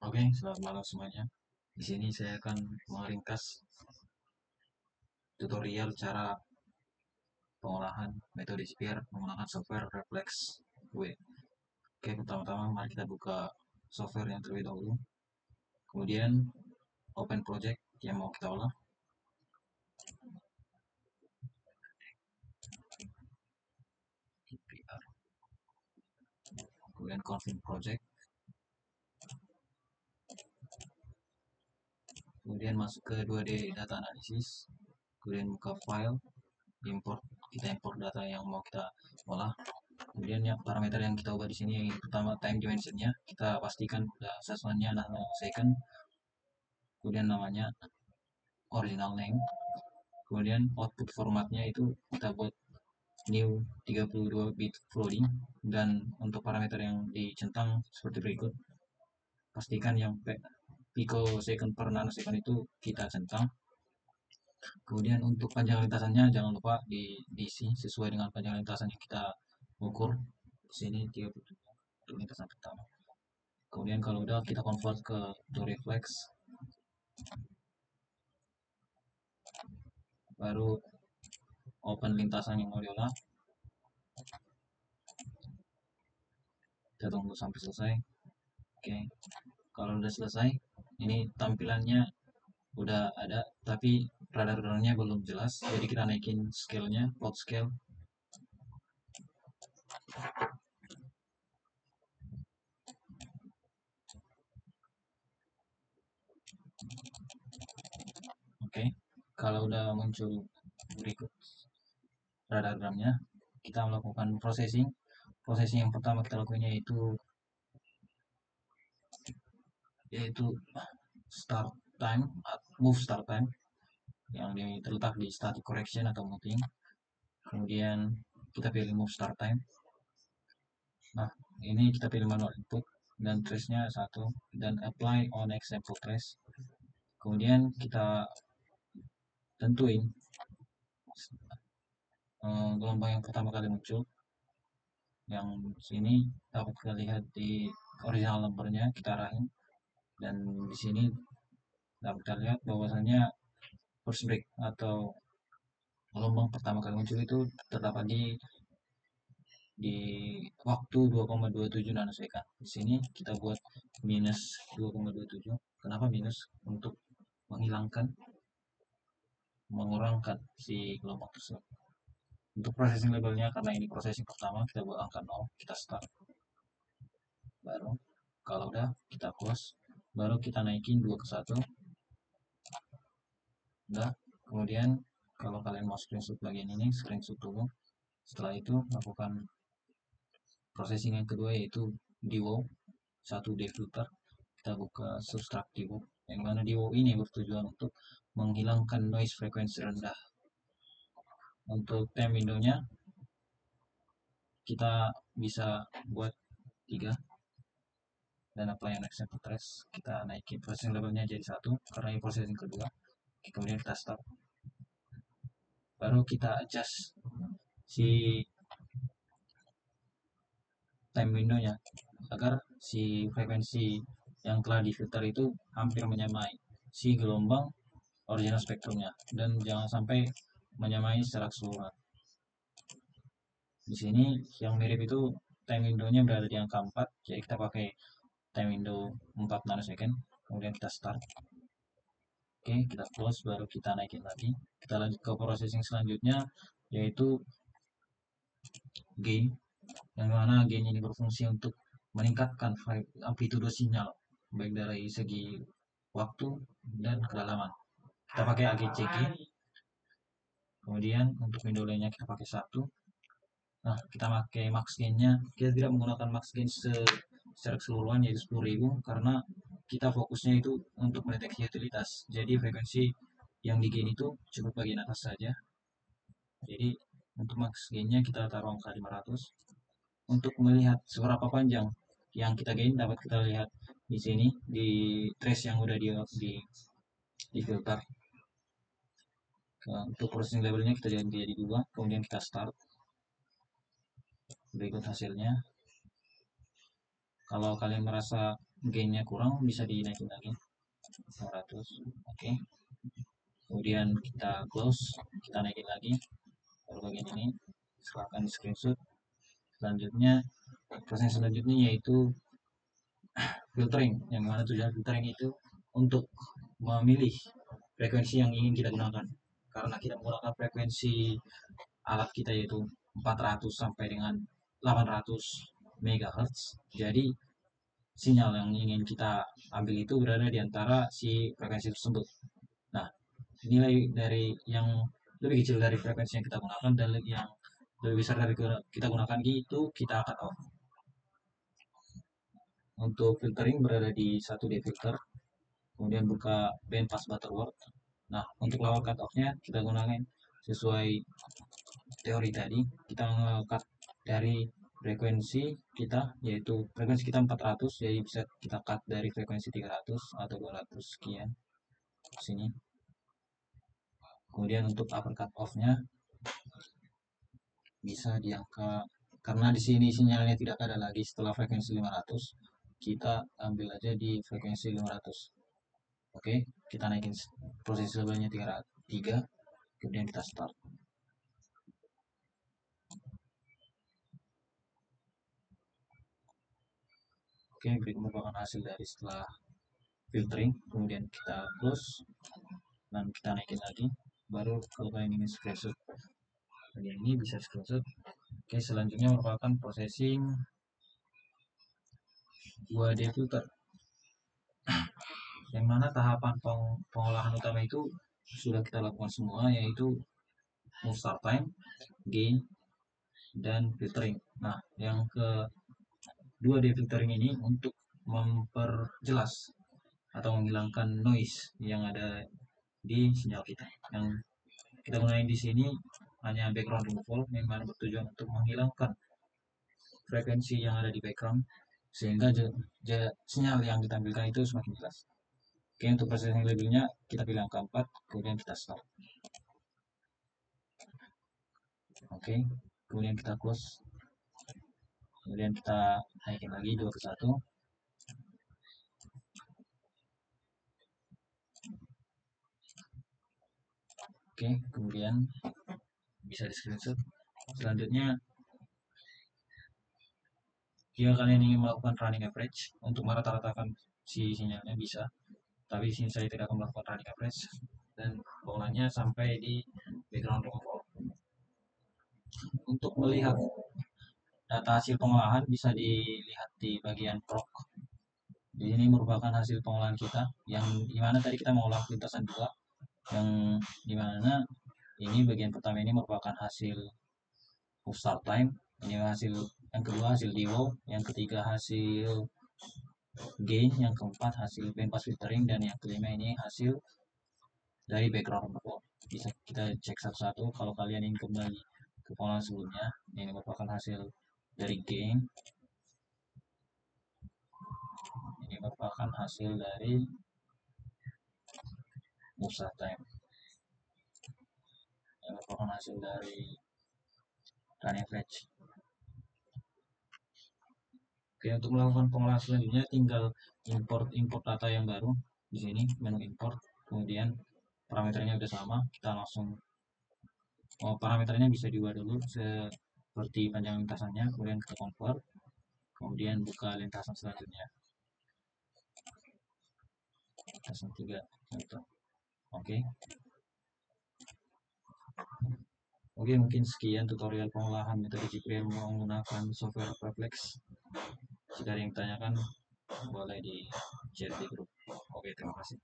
Oke, selamat malam semuanya. Di sini saya akan meringkas tutorial cara pengolahan metode Sphere menggunakan software Reflex W. Oke, pertama-tama mari kita buka software yang terlebih dahulu. Kemudian open project yang mau kita olah. Kemudian config project. Kemudian masuk ke 2D data analysis. Kemudian buka file, kita import data yang mau kita olah. Kemudian yang parameter yang kita ubah di sini yang pertama time dimensionnya kita pastikan udah sesuainya nanosecond. Kemudian namanya original name. Kemudian output formatnya itu kita buat new 32 bit floating, dan untuk parameter yang dicentang seperti berikut. Pastikan yang picosecond per nanosecond itu kita centang. Kemudian untuk panjang lintasannya jangan lupa diisi sesuai dengan panjang lintasan yang kita ukur. Di sini 37 untuk lintasan pertama. Kemudian kalau udah kita convert ke reflex, baru open lintasan yang mau diolah. Kita tunggu sampai selesai. Oke, kalau udah selesai, ini tampilannya udah ada, tapi radarnya belum jelas. Jadi kita naikin scale-nya, plot scale. Oke, kalau udah muncul berikut radarnya, kita melakukan processing. Processing yang pertama kita lakukan yaitu start time, move start time, yang terletak di static correction atau moving. Kemudian kita pilih move start time. Nah, ini kita pilih manual input dan trace-nya 1 dan apply on example trace. Kemudian kita tentuin gelombang yang pertama kali muncul. Yang sini dapat kita lihat di original numbernya kita arahin, dan di sini dapat kita lihat bahwasannya first break atau gelombang pertama kali muncul itu terdapat di waktu 2,27 nanosecond. Di sini kita buat minus 2,27. Kenapa minus? Untuk mengurangkan si gelombang tersebut. Untuk processing labelnya, karena ini processing pertama, kita buat angka 0, kita start. Baru kalau udah kita close, baru kita naikin 2 ke 1. Udah, kemudian kalau kalian mau screenshot bagian ini, screenshot dulu. Setelah itu lakukan processing yang kedua, yaitu dewow 1D filter. Kita buka subtract dewow, yang mana dewow ini bertujuan untuk menghilangkan noise frekuensi rendah. Untuk time window-nya kita bisa buat 3 dan apply on example trace. Kita naikin processing levelnya jadi 1 karena ini processing kedua. Kemudian kita stop, baru kita adjust si time window-nya agar si frekuensi yang telah difilter itu hampir menyamai si gelombang original spektrumnya, dan jangan sampai menyamai secara keseluruhan. Di sini yang mirip itu time window-nya berada di angka 4, jadi kita pakai time window 4 nanosecond. Kemudian kita start. Oke, kita close, baru kita naikin lagi. Kita lanjut ke processing selanjutnya, yaitu gain, yang mana gain ini berfungsi untuk meningkatkan amplitude sinyal, baik dari segi waktu dan kedalaman. Kita pakai AGCG. Kemudian untuk window lainnya kita pakai 1. Nah, kita pakai max gain-nya. Kita tidak menggunakan max gain secara keseluruhan, yaitu 10.000, karena kita fokusnya itu untuk mendeteksi utilitas. Jadi frekuensi yang di gain itu cukup bagian atas saja. Jadi untuk max gain-nya kita taruh angka 500. Untuk melihat seberapa panjang yang kita gain dapat kita lihat di sini di trace yang udah di filter. Untuk processing levelnya kita jadi 2, kemudian kita start. Berikut hasilnya. Kalau kalian merasa gainnya kurang bisa dinaikin lagi 500. Oke, kemudian kita close, kita naikin lagi baru bagian ini. Silahkan di screenshot. Selanjutnya, proses selanjutnya yaitu filtering. Yang mana tujuan filtering itu untuk memilih frekuensi yang ingin kita gunakan. Karena kita menggunakan frekuensi alat kita yaitu 400 sampai dengan 800 MHz. Jadi sinyal yang ingin kita ambil itu berada di antara si frekuensi tersebut. Nah, nilai dari yang lebih kecil dari frekuensi yang kita gunakan dan yang lebih besar dari kita gunakan itu kita cut off. Untuk filtering berada di 1D filter, kemudian buka bandpass butterworth. Nah, untuk lawar cut off-nya kita gunakan sesuai teori tadi, kita nge-cut dari frekuensi kita, yaitu frekuensi kita 400, jadi bisa kita cut dari frekuensi 300 atau 200 sekian sini. Kemudian untuk upper cut off-nya bisa di angka, karena di sini sinyalnya tidak ada lagi setelah frekuensi 500, kita ambil aja di frekuensi 500. Oke, kita naikin posisi levelnya 3, kemudian kita start. Oke, berikut merupakan hasil dari setelah filtering, kemudian kita close dan kita naikin lagi, baru kalau kalian ingin screenshot bagian ini bisa screenshot. Oke, selanjutnya merupakan processing 2D filter, yang mana tahapan pengolahan utama itu sudah kita lakukan semua, yaitu move start time, gain, dan filtering. Nah, yang ke 2D filtering ini untuk memperjelas atau menghilangkan noise yang ada di sinyal kita. Yang kita gunakan di sini hanya background removal, yang mana bertujuan untuk menghilangkan frekuensi yang ada di background sehingga sinyal yang ditampilkan itu semakin jelas. Oke, untuk processing labelnya kita pilih angka 4, kemudian kita start. Oke, kemudian kita close, kemudian kita naikin lagi 2 ke 1. Oke, kemudian bisa di screenshot. Selanjutnya, jika kalian ingin melakukan running average untuk merata-ratakan si sinyalnya bisa, tapi di sini saya tidak akan melakukan running average dan polanya sampai di background removal. Untuk melihat data hasil pengolahan bisa dilihat di bagian prog. Ini merupakan hasil pengolahan kita yang dimana tadi kita mengolah lintasan 2, yang dimana ini bagian pertama ini merupakan hasil start time, ini hasil yang kedua hasil DWO, yang ketiga hasil gain, yang keempat hasil bandpass filtering, dan yang kelima ini hasil dari background removal. Bisa kita cek satu-satu. Kalau kalian ingin kembali ke pengolahan sebelumnya, ini merupakan hasil dari gain, ini merupakan hasil dari move start time, ini merupakan hasil dari running average. Oke, untuk melakukan pengolahan selanjutnya tinggal import data yang baru di sini, menu import, kemudian parameternya udah sama, kita langsung parameternya bisa diubah dulu seperti panjang lintasannya, kemudian kita convert, kemudian buka lintasan selanjutnya, lintasan 3 gitu. Oke. Oke, mungkin sekian tutorial pengolahan metode GPL menggunakan software Reflex. Jika ada yang tanyakan boleh di chat di grup. Oke, terima kasih.